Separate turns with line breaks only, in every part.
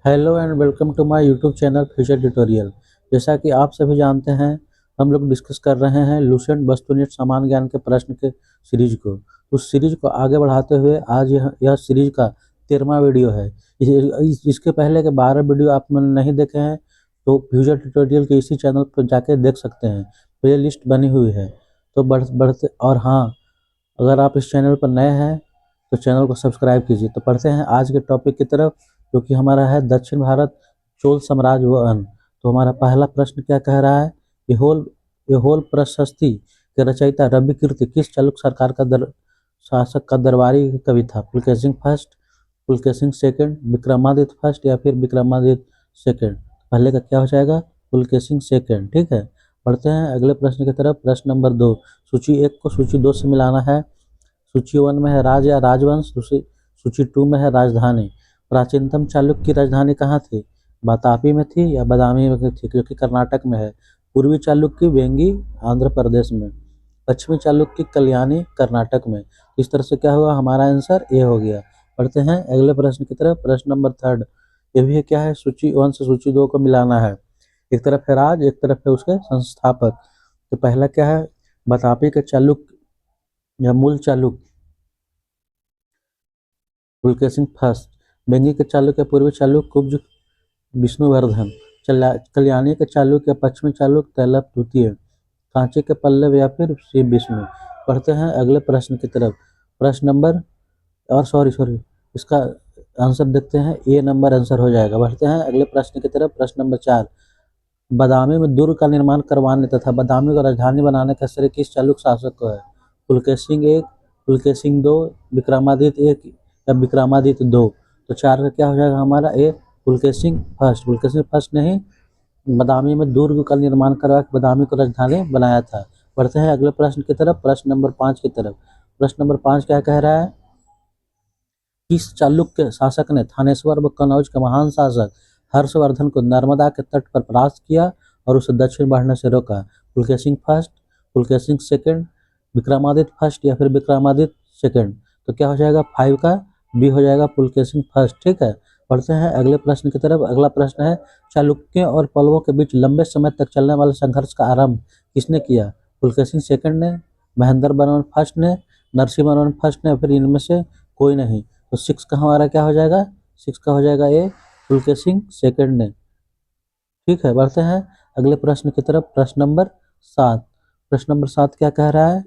Hello and welcome to my YouTube channel future tutorial. जैसा कि आप सभी जानते हैं, हम लोग डिस्कस कर रहे हैं लुसेंट वस्तुनिष्ठ समान ज्ञान के प्रश्न के सीरीज को। उस सीरीज को आगे बढ़ाते हुए आज यह सीरीज का 13वां वीडियो है। इसके पहले के 12 वीडियो आपने नहीं देखे हैं तो फ्यूचर ट्यूटोरियल के इसी चैनल पर जाके देख सकते हैं। प्ले लिस्ट बनी हुई है। तो बढ़ते और हाँ, अगर आप इस चैनल पर नए हैं तो चैनल को सब्सक्राइब कीजिए। तो पढ़ते हैं आज के टॉपिक की तरफ, जो कि हमारा है दक्षिण भारत चोल साम्राज्य व अन्य। तो हमारा पहला प्रश्न क्या कह रहा है, यहोल प्रशस्ति के रचयिता रवि कीर्ति किस चालुक्य सरकार का शासक का दरबारी कवि था? Pulakeshin first, Pulakeshin second, Vikramaditya first या फिर विक्रमादित्य सेकंड? पहले का क्या हो जाएगा? पुलकेशिन सेकंड। ठीक है, बढ़ते हैं अगले प्रश्न की तरफ। प्रश्न नंबर 2, सूची 1 को सूची 2 से मिलाना है। सूची 1 में है राज या राजवंश, सूची 2 में है राजधानी। प्राचीनतम चालुक्य की राजधानी कहाँ थी? बातापी में थी या बादामी में थी, जो कि कर्नाटक में है। पूर्वी चालुक्य की वेंगी आंध्र प्रदेश में। पश्चिमी चालुक्य की कल्याणी कर्नाटक में। इस तरह से क्या हुआ, हमारा आंसर ए हो गया। पढ़ते हैं अगले प्रश्न की तरफ। प्रश्न नंबर 3, ये भी क्या है, सूची 1 से सूची 2 को मिलाना है। एक तरफ है राज, एक तरफ है उसके संस्थापक। तो पहला क्या है, बातापी के चालुक्य या मूल चालुक्य पुलकेशिन फर्स्ट। वेंगी के चालुक्य पूर्वी चालुक्य कुब्ज विष्णुवर्धन। कल्याणी के चालुक्य पश्चिमी चालुक्य तैलप द्वितीय। कांची के पल्लव या फिर शिव विष्णु। पढ़ते हैं अगले प्रश्न की तरफ। प्रश्न नंबर और सॉरी इसका आंसर देखते हैं, ए नंबर आंसर हो जाएगा। बढ़ते हैं अगले प्रश्न की तरफ। प्रश्न नंबर 4, बादामी में दुर्ग का निर्माण करवाने तथा बादामी को राजधानी बनाने का श्रेय किस चालुक्य शासक को है? पुलकेशिन 1, पुलकेशिन 2, विक्रमादित्य 1 या विक्रमादित्य 2? तो 4 का क्या हो जाएगा हमारा? ए पुलकेशिन फर्स्ट। पुलकेशिन फर्स्ट ने ही बादामी में दुर्ग का निर्माण करवा के बादामी को राजधानी बनाया था। बढ़ते हैं अगले प्रश्न की तरफ। प्रश्न नंबर 5 की तरफ। प्रश्न नंबर 5 क्या कह रहा है, किस चालुक्य शासक ने थानेश्वर व कनौज के महान शासक हर्षवर्धन को नर्मदा के तट पर परास्त किया और उसे दक्षिण बढ़ने से रोका? Pulakeshin first, Pulakeshin second, Vikramaditya first या फिर विक्रमादित्य सेकंड? तो क्या हो जाएगा, 5 का बी हो जाएगा, पुलकेशिन फर्स्ट। ठीक है, बढ़ते हैं अगले प्रश्न की तरफ। अगला प्रश्न है, चालुक्यों और पल्लवों के बीच लंबे समय तक चलने वाले संघर्ष का आरंभ किसने किया? पुलकेशिन सेकंड ने, महेंद्र वर्मन फर्स्ट ने, नरसिंह वर्मन फर्स्ट ने, फिर इनमें से कोई नहीं? तो 6 का हमारा क्या हो जाएगा? 6 का हो जाएगा ए, पुलकेशिन सेकंड ने। ठीक है, बढ़ते हैं अगले प्रश्न की तरफ। प्रश्न नंबर 7। प्रश्न नंबर 7 क्या कह रहा है,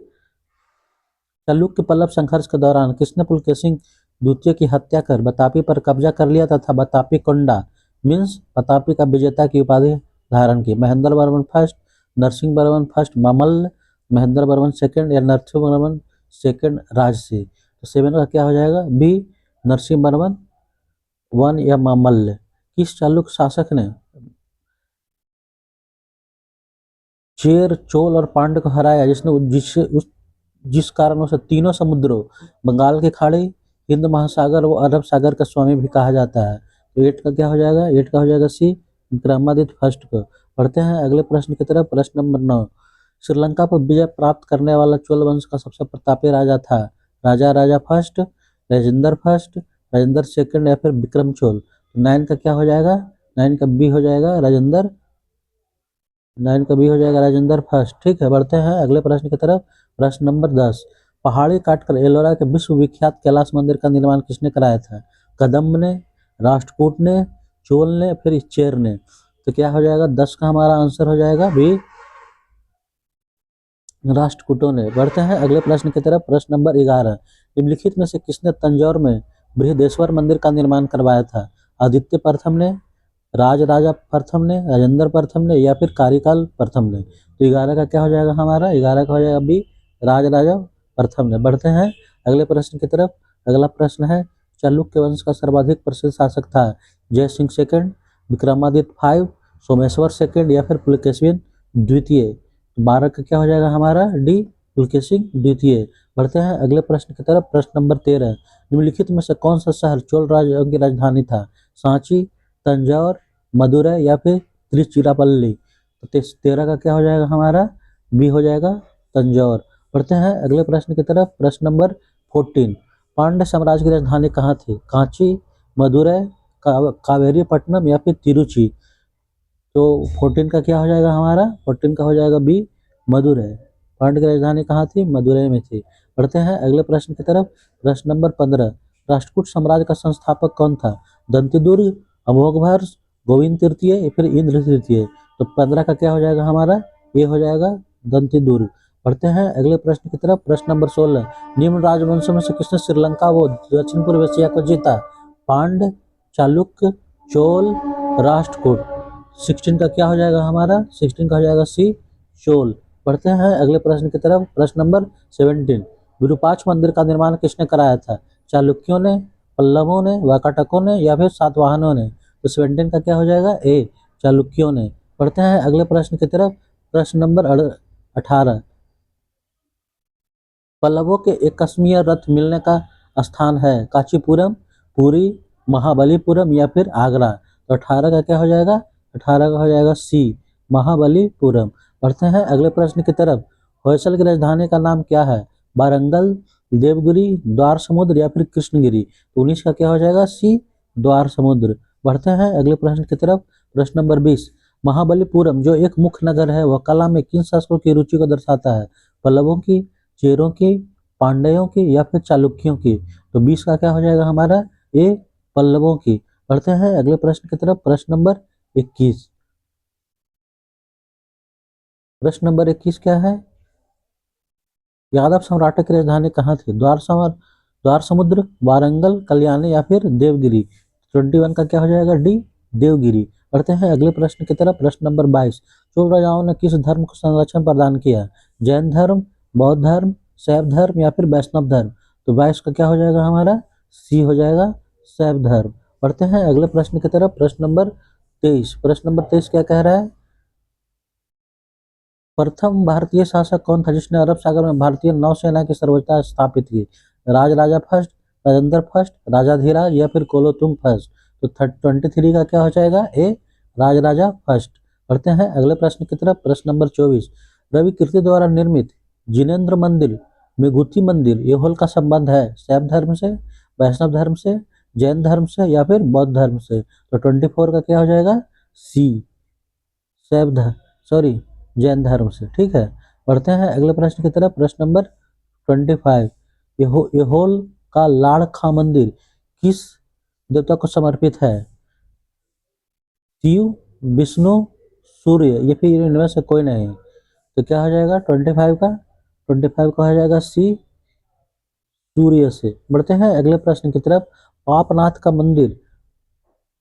चालुक्य पल्लव संघर्ष के दौरान किसने पुलकेशिन द्वितीय की हत्या कर बतापी पर कब्जा कर लिया तथा बतापी कोंडा मीन्स बतापी का विजेता की उपाधि धारण की? Mahendra Varman first, Narasimha Varman first Mamalla, Mahendra Varman second या नरसिंह वर्मन सेकंड राजसी? तो 7 का क्या हो जाएगा, बी, नरसिंह वर्मन 1 या ममल्ल। किस चालुक्य शासक ने चेर, चोल और पांड्य को हराया, जिस कारण उसे तीनों समुद्रों बंगाल की खाड़ी, हिंद महासागर व अरब सागर का स्वामी भी कहा जाता है? तो 8 का क्या हो जाएगा? 8 का हो जाएगा सी, विक्रमादित्य फर्स्ट को। पढ़ते हैं अगले प्रश्न की तरफ। प्रश्न नंबर 9, श्रीलंका पर विजय प्राप्त करने वाला चोल वंश का सबसे प्रतापी राजा था? Raja first, Rajendra first, Rajendra second या फिर विक्रम चोल? 9 का क्या हो जाएगा? 9 का बी हो जाएगा, राजेंद्र। 9 का बी हो जाएगा, राजेंद्र फर्स्ट। ठीक है, बढ़ते हैं अगले प्रश्न की तरफ। प्रश्न नंबर 10, पहाड़ी काटकर एलोरा के विश्व विख्यात कैलाश मंदिर का निर्माण किसने कराया था? कदम्ब ने, राष्ट्रकूट ने, चोल ने, फिर चेर ने? तो क्या हो जाएगा, 10 का हमारा आंसर हो जाएगा भी, राष्ट्रकूटों ने। बढ़ते हैं अगले प्रश्न की तरफ। प्रश्न नंबर 11, निम्नलिखित में से किसने तंजौर में बृहदेश्वर मंदिर का निर्माण करवाया था? आदित्य प्रथम ने, राजा प्रथम ने, राजेंद्र प्रथम ने या फिर कारिकाल प्रथम ने? तो 11 का क्या हो जाएगा हमारा? 11 का हो जाएगा बी, राजा प्रथम ने। बढ़ते हैं अगले प्रश्न की तरफ। अगला प्रश्न है, चालुक्य वंश का सर्वाधिक प्रसिद्ध शासक था? जय सिंह सेकंड, विक्रमादित्य 5, सोमेश्वर सेकंड या फिर पुलकेशिन द्वितीय? 12 का क्या हो जाएगा हमारा? डी, पुलकेशिन द्वितीय। बढ़ते हैं अगले प्रश्न की तरफ। प्रश्न नंबर 13, निम्नलिखित में से कौन सा शहर चोल राज्य की राजधानी था? सांची, तंजौर, मदुरै या फिर तिरुचिरापल्ली? तो 13 का क्या हो जाएगा हमारा? बी हो जाएगा, तंजौर। बढ़ते हैं अगले प्रश्न की तरफ। प्रश्न नंबर 14, पांड्य साम्राज्य की राजधानी कहाँ थी? कांची, मदुरै, कावेरीपट्टनम या फिर तिरुचि। तो 14 का क्या हो जाएगा हमारा, 14 का हो जाएगा बी मदुरै। पांड्य की राजधानी कहाँ थी, मदुरै में थी। पढ़ते हैं अगले प्रश्न की तरफ। प्रश्न नंबर 15, राष्ट्रकूट साम्राज्य का संस्थापक कौन था? दंतिदुर्ग, अमोघवर्ष, गोविंद तृतीय या फिर इंद्र तृतीय। तो 15 का क्या हो जाएगा हमारा, ये हो जाएगा दंतिदुर्ग। पढ़ते हैं अगले प्रश्न की तरफ। प्रश्न नंबर 16, निम्न राजवंशों में से किसने श्रीलंका व दक्षिण पूर्व एशिया को जीता? पांड्य, चालुक्य, चोल, राष्ट्रकूट। 16 का क्या हो जाएगा हमारा, 16 का हो जाएगा सी चोल। पढ़ते हैं अगले प्रश्न की तरफ। प्रश्न नंबर 17, विरूपाक्ष मंदिर का निर्माण किसने कराया था? चालुक्यों ने, पल्लवों ने, वाकाटकों ने या फिर सातवाहनों ने। तो 17 का क्या हो जाएगा, ए चालुक्यों ने। पढ़ते हैं अगले प्रश्न की तरफ। प्रश्न नंबर 18, पल्लवों के एकस्मीय रथ मिलने का स्थान है? कांचीपुरम, पुरी, महाबलीपुरम या फिर आगरा। तो 18 का क्या हो जाएगा, 18 का हो जाएगा सी महाबलीपुरम। पढ़ते हैं अगले प्रश्न की तरफ। होयसल की राजधानी का नाम क्या है? वारंगल, देवगिरी, द्वार समुद्र या फिर कृष्णगिरी। तो 19 का क्या हो जाएगा, सी द्वार समुद्र। बढ़ते हैं अगले प्रश्न की तरफ। प्रश्न नंबर 20, महाबलीपुरम जो एक मुख्य नगर है वह कला में किन शासकों की रुचि को दर्शाता है? पल्लवों की, चेरों की, पांड्यों की या फिर चालुक्यों की। तो 20 का क्या हो जाएगा हमारा, ए पल्लवों की। पढ़ते हैं अगले प्रश्न की तरफ। प्रश्न नंबर 21, प्रश्न नंबर 21 क्या है, यादव सम्राटों की राजधानी कहाँ थी? द्वार समुद्र, वारंगल, कल्याणी या फिर देवगिरी। 21 का क्या हो जाएगा, डी देवगिरी। पढ़ते हैं अगले प्रश्न की तरफ। प्रश्न नंबर 22, चोल राजाओं ने किस धर्म को संरक्षण प्रदान किया? जैन धर्म, बौद्ध धर्म, शैव धर्म या फिर वैष्णव धर्म। तो 22 का क्या हो जाएगा हमारा, सी हो जाएगा शैव धर्म। पढ़ते हैं अगले प्रश्न की तरफ। प्रश्न नंबर 23, प्रश्न नंबर 23 क्या कह रहा है, प्रथम भारतीय शासक कौन था जिसने अरब सागर में भारतीय नौसेना की सर्वोच्चता स्थापित की? राजराजा फर्स्ट, राजेंद्र फर्स्ट, राजाधिराज या फिर कुलोत्तुंग फर्स्ट। तो 23 का क्या हो जाएगा, ए राजराजा फर्स्ट। पढ़ते हैं अगले प्रश्न की तरफ। प्रश्न नंबर 24, रवि कीर्ति द्वारा निर्मित जिनेन्द्र मंदिर, विभूति मंदिर, एहोल का संबंध है शैव धर्म से, वैष्णव धर्म से, जैन धर्म से या फिर बौद्ध धर्म से। तो 24 का क्या हो जाएगा, सी शैव धर्म, सॉरी जैन धर्म से। ठीक है, पढ़ते हैं अगले प्रश्न की तरफ। प्रश्न नंबर 25, एहोल का लाड़ खा मंदिर किस देवता को समर्पित है? शिव, विष्णु, सूर्य या फिर इनमें से कोई नहीं। तो क्या हो जाएगा 25 का, 25 का हो जाएगा सी सूर्य से। बढ़ते हैं अगले प्रश्न की तरफ। पापनाथ का मंदिर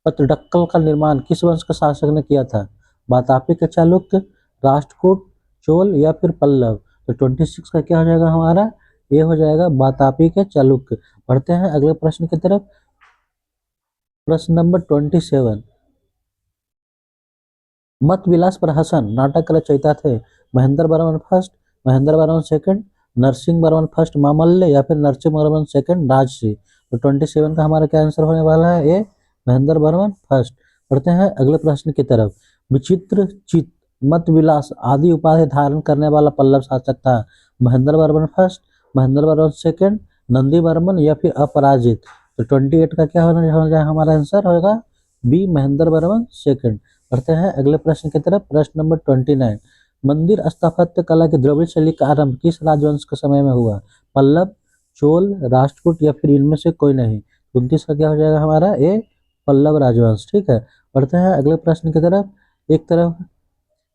पतडक्कल का निर्माण किस वंश के शासक ने किया था? वातापी के चालुक्य, राष्ट्रकूट, चोल या फिर पल्लव। तो 26 का क्या हो जाएगा हमारा, ये हो जाएगा वातापी के चालुक्य। बढ़ते हैं अगले प्रश्न की तरफ। प्रश्न नंबर 27, मत विलास प्रहसन नाटक के रचयिता थे? Mahendra Varman first, Mahendra Varman second, Narasimha Varman first Mamalla या फिर नरसिंह वर्मन सेकंड राजसी। तो 27 का हमारा क्या आंसर होने वाला है, ए महेंद्र वर्मन फर्स्ट। पढ़ते हैं अगले प्रश्न की तरफ। विचित्र चित, मत विलास आदि उपाधि धारण करने वाला पल्लव शासक था? महेंद्र वर्मन फर्स्ट, महेंद्र वर्मन सेकंड, नंदी वर्मन या फिर अपराजित। तो 28 का क्या होना जाए हमारा आंसर होगा, बी महेंद्र वर्मन सेकंड। बढ़ते हैं अगले प्रश्न की तरफ। प्रश्न नंबर 29, मंदिर स्थापत्य कला की द्रविड़ शैली का आरंभ किस राजवंश के समय में हुआ? पल्लव, चोल, राष्ट्रकूट या फिर इनमें से कोई नहीं। 29 का क्या हो जाएगा हमारा, ए पल्लव राजवंश। ठीक है, बढ़ते हैं अगले प्रश्न की तरफ।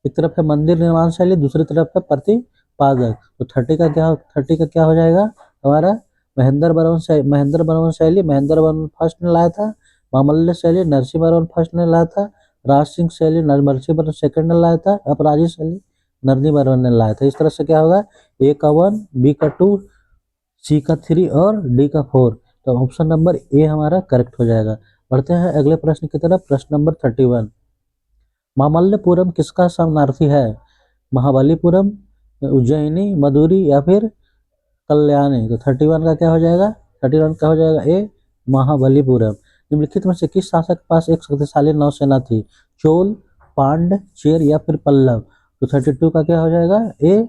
एक तरफ है मंदिर निर्माण शैली, दूसरी तरफ है प्रतिपादक। तो 30 का क्या हो जाएगा हमारा, महेंद्र वर्मन शैली महेंद्र वर्मन फर्स्ट ने लाया था, मामल्य शैली नरसिंह वर्मन फर्स्ट ने लाया था, राज सिंह शैली नरसिंह वर्मन सेकंड ने लाया था, अपराजित शैली नरसिंह वर्मन ने लाया था। इस तरह से क्या होगा, ए का 1, बी का 2, सी का 3 और डी का 4। तो ऑप्शन नंबर ए हमारा करेक्ट हो जाएगा। बढ़ते हैं अगले प्रश्न की तरफ। प्रश्न नंबर 31, मामल्लपुरम किसका समानार्थी है? महाबलीपुरम, उज्जैनी, मदुरी या फिर कल्याणी। तो 31 का क्या हो जाएगा, 31 का हो जाएगा ए महाबलीपुरम। निम्नलिखित में से किस शासक के पास एक शक्तिशाली नौसेना थी? चोल, पांड्य, चेर या फिर पल्लव। तो 32 का क्या हो जाएगा, ए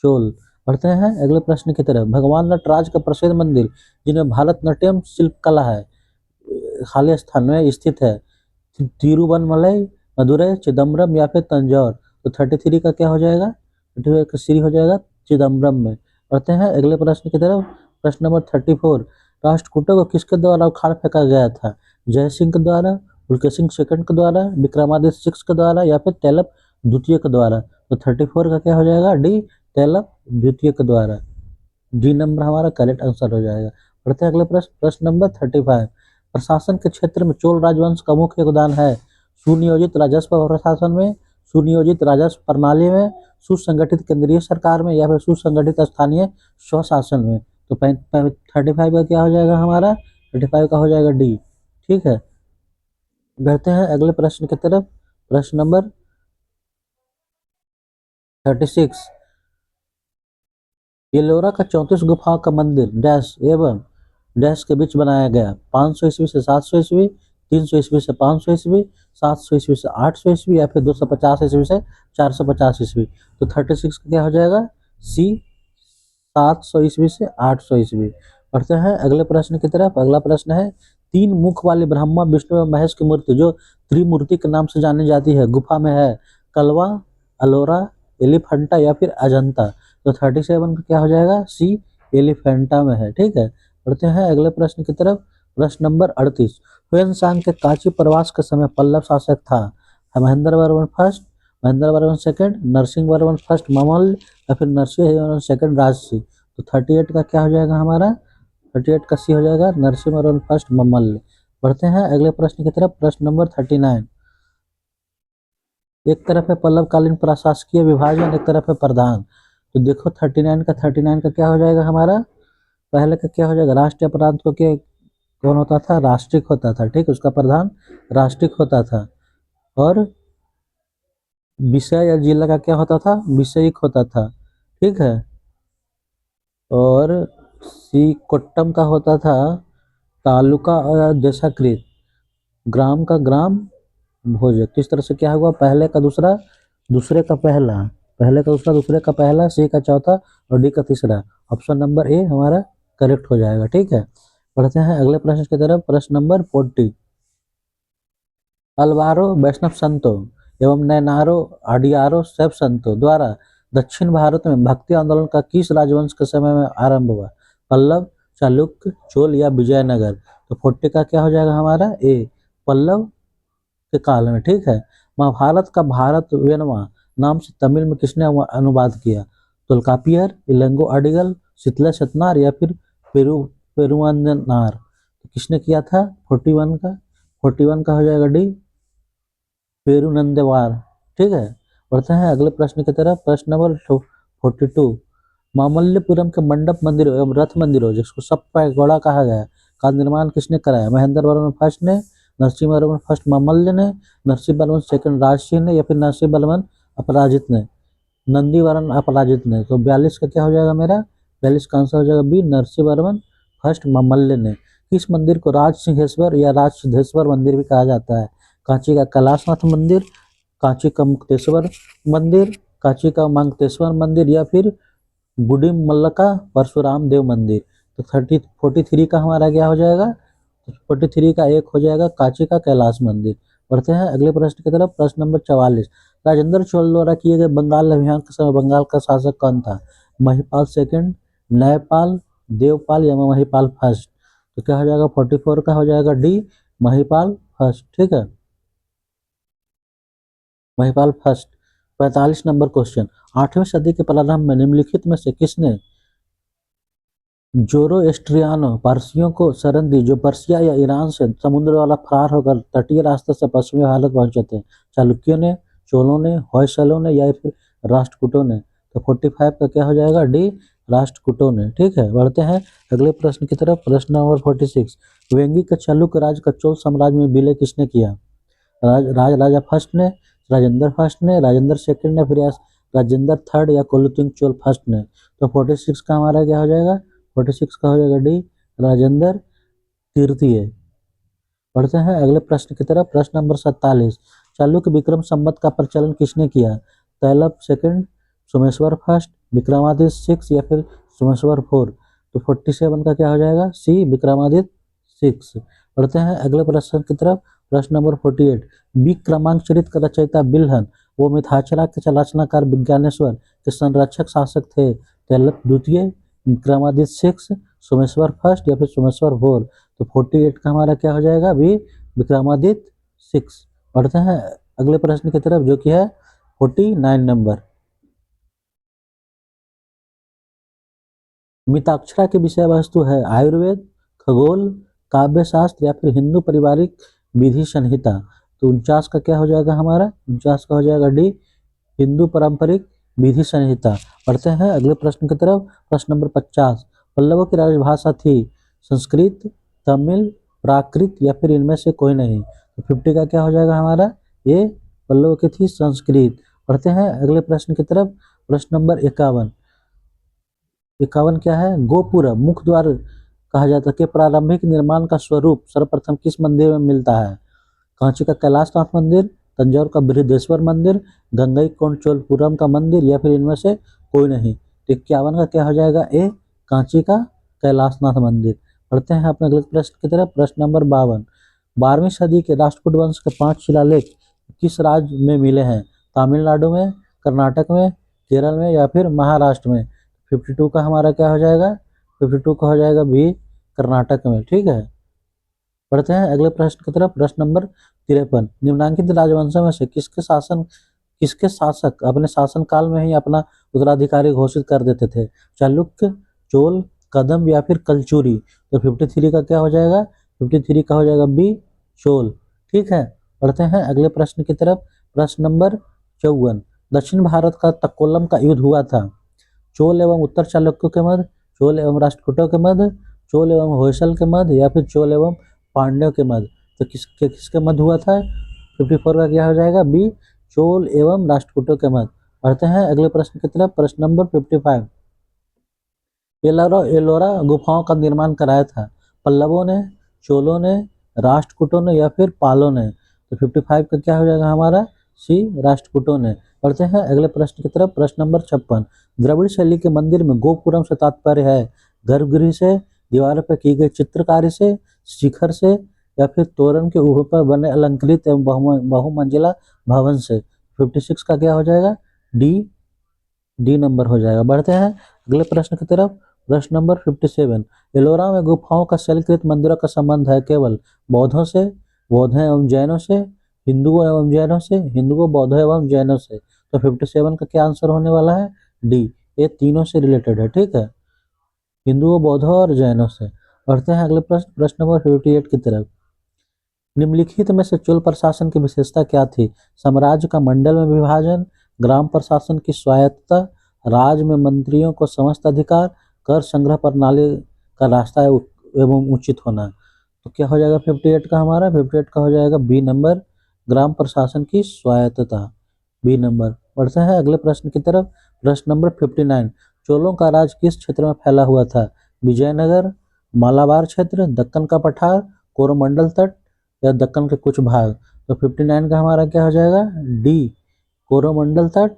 चोल। बढ़ते हैं अगले प्रश्न की तरफ। भगवान नटराज का प्रसिद्ध मंदिर जिनमें भारतनाट्यम शिल्प कला है, खाली स्थान में स्थित है? तिरुवनमलई, मदुरई, चिदम्बरम या फिर तंजौर। तो 33 का क्या हो जाएगा? 33 का सी हो जाएगा चिदम्बरम में। पढ़ते हैं अगले प्रश्न की तरफ। प्रश्न नंबर 34, राष्ट्रकूटों को किसके द्वारा उखाड़ फेंका गया था? जय सिंह के द्वारा, पुलकेशिन सेकंड के द्वारा, विक्रमादित्य सिक्स के द्वारा या फिर तैलप द्वितीय के द्वारा। तो 34 का क्या हो जाएगा? डी, तैलप द्वितीय के द्वारा। डी नंबर हमारा करेक्ट आंसर हो जाएगा। पढ़ते हैं अगले प्रश्न। प्रश्न नंबर 35, प्रशासन के क्षेत्र में चोल राजवंश का मुख्य योगदान है? सुनियोजित राजस्व प्रशासन में, सुनियोजित राजस्व प्रणाली में, सुसंगठित केंद्रीय सरकार में या फिर सुसंगठित स्थानीय स्वशासन में। तो 35 का क्या हो जाएगा हमारा? 35 का हो जाएगा डी। ठीक है, बढ़ते हैं अगले प्रश्न की तरफ। प्रश्न नंबर 36, एलोरा का 34 गुफाओं का मंदिर डैश एवं डैश के बीच बनाया गया? 500 ईस्वी से 700 ईस्वी, 300 ईस्वी से 500 ईस्वी, 700 ईस्वी से 800 ईस्वी या फिर 250 ईस्वी से 450 ईस्वी। तो 36 का क्या हो जाएगा? सी, 700 ईस्वी से 800 ईस्वी। पढ़ते हैं अगले प्रश्न की तरफ। अगला प्रश्न है, 3 मुख वाली ब्रह्मा विष्णु एवं महेश की मूर्ति जो त्रिमूर्ति के नाम से जानी जाती है गुफा में है? कलवा, अलोरा, एलिफेंटा या फिर अजंता। तो 37 का क्या हो जाएगा? सी, एलिफेंटा में है। ठीक है, पढ़ते हैं अगले प्रश्न की तरफ। प्रश्न नंबर 38, हुएनसांग के कांची प्रवास के समय पल्लव शासक था? Mahendra Varman first, Mahendra Varman second, Narasimha Varman first Mamalla या फिर नरसिंह वर्मन सेकंड राजसी। तो 38 का क्या हो जाएगा हमारा? 38 का सी हो जाएगा नरसिंह वर्मन फर्स्ट ममल्ल। बढ़ते हैं अगले प्रश्न की तरफ। प्रश्न नंबर 39, एक तरफ है पल्लवकालीन प्रशासकीय विभाजन, एक तरफ है प्रधान। तो देखो 39 का क्या हो जाएगा हमारा? पहले का क्या हो जाएगा? राष्ट्रीय अपराध को क्या कौन होता था? राष्ट्रिक होता था। ठीक, उसका प्रधान राष्ट्रिक होता था। और विषय या जिला का क्या होता था? विषयिक होता था। ठीक है, और सी कोट्टम का होता था तालुका और देशाकृत, ग्राम का ग्राम भोजक। तो इस तरह से क्या हुआ? पहले का दूसरा, दूसरे का पहला, पहले का दूसरा, दूसरे का पहला, सी का चौथा और डी का तीसरा। ऑप्शन नंबर ए हमारा करेक्ट हो जाएगा। ठीक है, पढ़ते हैं अगले प्रश्न की तरफ। प्रश्न नंबर 40, अलवारो वैष्णव संतों एवं नैनारो अडियारो शैव संतों द्वारा दक्षिण भारत में भक्ति आंदोलन का किस राजवंश के समय में आरंभ हुआ? पल्लव, चालुक्य, चोल या विजयनगर। तो 40 का क्या हो जाएगा हमारा? ए, पल्लव के काल में। ठीक है, महाभारत का भारत वेनवा नाम से तमिल में किसने अनुवाद किया? तोल्कापियर, इलंगो अडिगल, शीतला सतनार या फिर पेरुवंदनार। तो किसने किया था? 41 का हो जाएगा डी, पेरुनंदेवार। ठीक है, बढ़ते हैं अगले प्रश्न की तरफ। प्रश्न नंबर 42, मामल्लपुरम के मंडप मंदिरों एवं रथ मंदिरों जिसको सप्पा गौड़ा कहा गया का निर्माण किसने कराया? महेंद्र वर्मन फर्स्ट ने, नरसिंह वर्मन फर्स्ट ममल्ल ने, नरसिंह वर्मन सेकंड राजसिंह ने या फिर नरसिंह वर्मन अपराजित ने, नंदी वर्मन अपराजित ने। तो 42 का क्या हो जाएगा मेरा? 42 का आंसर हो जाएगा बी, नरसिंह वर्मन फर्स्ट ममल्ल ने। किस मंदिर को राज सिंहेश्वर या राज सिद्धेश्वर मंदिर भी कहा जाता है? कांची का कैलाशनाथ मंदिर, कांची का मुक्तेश्वर मंदिर, कांची का मांगतेश्वर मंदिर या फिर गुडिमल्लका परशुराम देव मंदिर। तो 43 का हमारा क्या हो जाएगा? 43 का एक हो जाएगा कांची का कैलाश मंदिर। बढ़ते हैं अगले प्रश्न की तरफ। प्रश्न नंबर 44, राजेंद्र चोल द्वारा किए गए बंगाल अभियान के समय बंगाल का शासक कौन था? महिपाल सेकंड, न्यायपाल, देवपाल या महिपाल फर्स्ट। तो क्या हो जाएगा? 44 का हो जाएगा डी, महिपाल फर्स्ट। ठीक है, महिपाल फर्स्ट। 45 नंबर क्वेश्चन, 8वीं सदी के प्रारंभ में निम्नलिखित में से किसने जोरोएस्ट्रियानो पारसियों को शरण दी जो पर्सिया या ईरान से समुद्र वाला फरार होकर तटीय रास्ते से पश्चिमी भारत पहुंचे थे? चालुक्यों ने, चोलों ने, होयसलों ने या फिर राष्ट्रकूटों ने। तो 45 का क्या हो जाएगा? डी, राष्ट्रकूटों ने। ठीक है, बढ़ते हैं अगले प्रश्न की तरफ। प्रश्न नंबर 46, वेंगी के चालुक्य राज का चोल साम्राज्य में विलय किसने किया? राजा फर्स्ट ने, राजेंद्र फर्स्ट ने, राजेंद्र सेकंड ने, फिर राजेंद्र थर्ड या कुलोत्तुंग चोल फर्स्ट ने। तो 46 का हमारा क्या हो जाएगा? 46 का हो जाएगा डी, राजेंद्र तृतीय। बढ़ते हैं अगले प्रश्न की तरफ। प्रश्न नंबर 47, चालुक्य विक्रम संवत का प्रचलन किसने किया? Tailap second, Someshwar first, Vikramaditya six या फिर सोमेश्वर फोर। तो 47 का क्या हो जाएगा? सी, विक्रमादित्य सिक्स। पढ़ते हैं अगले प्रश्न की तरफ। प्रश्न नंबर 48, बी क्रमांक चरित का रचयिता बिल्हन वो मिथाचला के रचनाकार विज्ञानेश्वर के संरक्षक शासक थे। तैलप द्वितीय, विक्रमादित्य सिक्स, सोमेश्वर फर्स्ट या फिर सोमेश्वर फोर। तो 48 का हमारा क्या हो जाएगा, बी विक्रमादित्य सिक्स। पढ़ते हैं अगले प्रश्न की तरफ जो कि है 49 नंबर। मिताक्षरा की विषय वस्तु है आयुर्वेद, खगोल, काव्य शास्त्र या फिर हिंदू पारिवारिक विधि संहिता। तो 49 का क्या हो जाएगा हमारा, 49 का हो जाएगा डी हिंदू पारंपरिक विधि संहिता। पढ़ते हैं अगले प्रश्न की तरफ। प्रश्न नंबर 50, पल्लवों की राजभाषा थी संस्कृत, तमिल, प्राकृत या फिर इनमें से कोई नहीं। तो 50 का क्या हो जाएगा हमारा, ये पल्लवों की थी संस्कृत। पढ़ते हैं अगले प्रश्न की तरफ। प्रश्न नंबर 51, 51 क्या है, गोपुरम मुख्य द्वार कहा जाता है कि प्रारंभिक निर्माण का स्वरूप सर्वप्रथम किस मंदिर में मिलता है। कांची का कैलाशनाथ मंदिर, तंजौर का बृहदेश्वर मंदिर, गंगईकोंडचोलपुरम का मंदिर या फिर इनमें से कोई नहीं। तो 51 का क्या हो जाएगा, ए कांची का कैलाशनाथ मंदिर। पढ़ते हैं अपने अगले प्रश्न की तरफ। प्रश्न नंबर 52, 12वीं सदी के राष्ट्रकूट वंश के 5 शिलालेख किस राज्य में मिले हैं। तमिलनाडु में, कर्नाटक में, केरल में या फिर महाराष्ट्र में। 52 का हमारा क्या हो जाएगा, 52 का हो जाएगा बी कर्नाटक में। ठीक है, पढ़ते हैं अगले प्रश्न की तरफ। प्रश्न नंबर 53, निम्नांकित राजवंशों में से किसके शासक अपने शासन काल में ही अपना उत्तराधिकारी घोषित कर देते थे। चालुक्य, चोल, कदम या फिर कलचुरी। तो 53 का क्या हो जाएगा, 53 का हो जाएगा बी चोल। ठीक है, पढ़ते हैं अगले प्रश्न की तरफ। प्रश्न नंबर 54, दक्षिण भारत का तक्कोलम का युद्ध हुआ था चोल एवं उत्तर चालुक्यों के मध्य, चोल एवं राष्ट्रकूटों के मध्य, चोल एवं होयसल के मध्य या फिर चोल एवं पांड्यों के मध्य। तो किसके मध्य हुआ था, 54 का क्या हो जाएगा, बी चोल एवं राष्ट्रकूटों के मध्य। पढ़ते हैं अगले प्रश्न की तरफ। प्रश्न नंबर 55, एलोरा गुफाओं का निर्माण कराया था पल्लवों ने, चोलों ने, राष्ट्रकूटों ने या फिर पालों ने। तो 55 का क्या हो जाएगा हमारा, सी राष्ट्रकूटों ने। पढ़ते हैं अगले प्रश्न की तरफ। प्रश्न नंबर 56, द्रविड़ शैली के मंदिर में गोपुरम से तात्पर्य है गर्भगृह से, दीवार पर की गई चित्रकारी से, शिखर से या फिर तोरण के ऊपर बने अलंकृत एवं बहुमंजिला भवन से। 56 का क्या हो जाएगा, डी नंबर हो जाएगा। बढ़ते हैं अगले प्रश्न की तरफ। प्रश्न नंबर 57, एलोरा में गुफाओं का शैलकृत मंदिरों का संबंध है केवल बौद्धों से, बौद्धों एवं जैनों से, हिंदुओं एवं जैनों से, हिंदुओं बौद्धों एवं जैनों से। तो 57 का क्या आंसर होने वाला है, डी, ये तीनों से रिलेटेड है। ठीक है, हिंदुओं बौद्धों और जैनों से। बढ़ते हैं अगले प्रश्न, प्रश्न नंबर 58 की तरफ। निम्नलिखित में से चोल प्रशासन की विशेषता क्या थी। साम्राज्य का मंडल में विभाजन, ग्राम प्रशासन की स्वायत्तता, राज्य में मंत्रियों को समस्त अधिकार, कर संग्रह प्रणाली का रास्ता एवं उचित होना। तो क्या हो जाएगा 58 का हमारा, 58 का हो जाएगा बी नंबर, ग्राम प्रशासन की स्वायत्तता, बी नंबर। बढ़ते हैं अगले प्रश्न की तरफ। प्रश्न नंबर 59, चोलों का राज किस क्षेत्र में फैला हुआ था। विजयनगर, मालाबार क्षेत्र, दक्कन का पठार, कोरोमंडल तट या दक्कन के कुछ भाग। तो 59 का हमारा क्या हो जाएगा, डी कोरोमंडल तट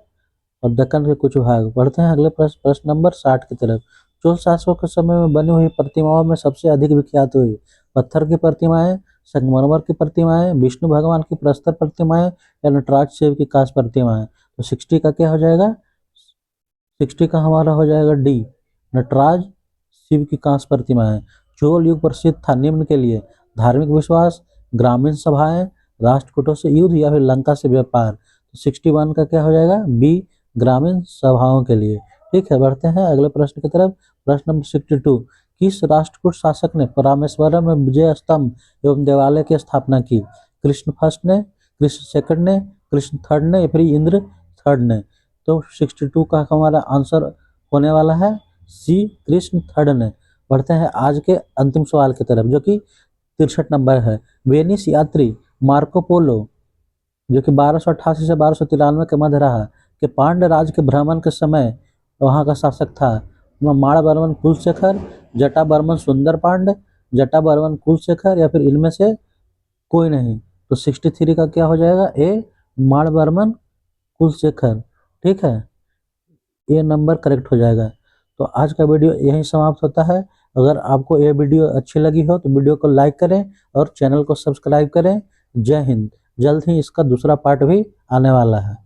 और दक्कन के कुछ भाग। बढ़ते हैं अगले प्रश्न नंबर 60 की तरफ। चोल शासकों के समय में बनी हुई प्रतिमाओं में सबसे अधिक विख्यात हुई पत्थर की प्रतिमाएं, संगमरमर की प्रतिमाएं, विष्णु भगवान की प्रस्तर प्रतिमाएं या नटराज शिव की कांस्य प्रतिमाएं। तो 60 का क्या हो जाएगा, 60 का हमारा हो जाएगा डी नटराज शिव की कांस्य प्रतिमाएं। चोल युग प्रसिद्ध था निम्न के लिए, धार्मिक विश्वास, ग्रामीण सभाएं, राष्ट्रकूटों से युद्ध या फिर लंका से व्यापार। तो 61 का क्या हो जाएगा, बी ग्रामीण सभाओं के लिए। ठीक है, बढ़ते हैं अगले प्रश्न की तरफ। प्रश्न नंबर 62, किस राष्ट्रकूट शासक ने रामेश्वरम में विजय स्तंभ एवं देवालय की स्थापना की। कृष्ण फर्स्ट ने, कृष्ण सेकंड ने, कृष्ण थर्ड ने या फिर इंद्र थर्ड ने। तो 62 का हमारा आंसर होने वाला है सी कृष्ण थर्ड ने। बढ़ते हैं आज के अंतिम सवाल की तरफ जो कि 63 नंबर है। वेनिस यात्री मार्को पोलो जो कि 1288 से 1293 के मध्य रहा कि पांड्य राज के भ्रमण के समय वहाँ का शासक था माड़ बर्मन कुलशेखर, जटा बर्मन सुंदर पांड्य, जटा बर्मन कुलशेखर या फिर इनमें से कोई नहीं। तो 63 का क्या हो जाएगा, ए माड़ बर्मन कुलशेखर। ठीक है, ये नंबर करेक्ट हो जाएगा। तो आज का वीडियो यहीं समाप्त होता है। अगर आपको ये वीडियो अच्छी लगी हो तो वीडियो को लाइक करें और चैनल को सब्सक्राइब करें। जय हिंद। जल्द ही इसका दूसरा पार्ट भी आने वाला है।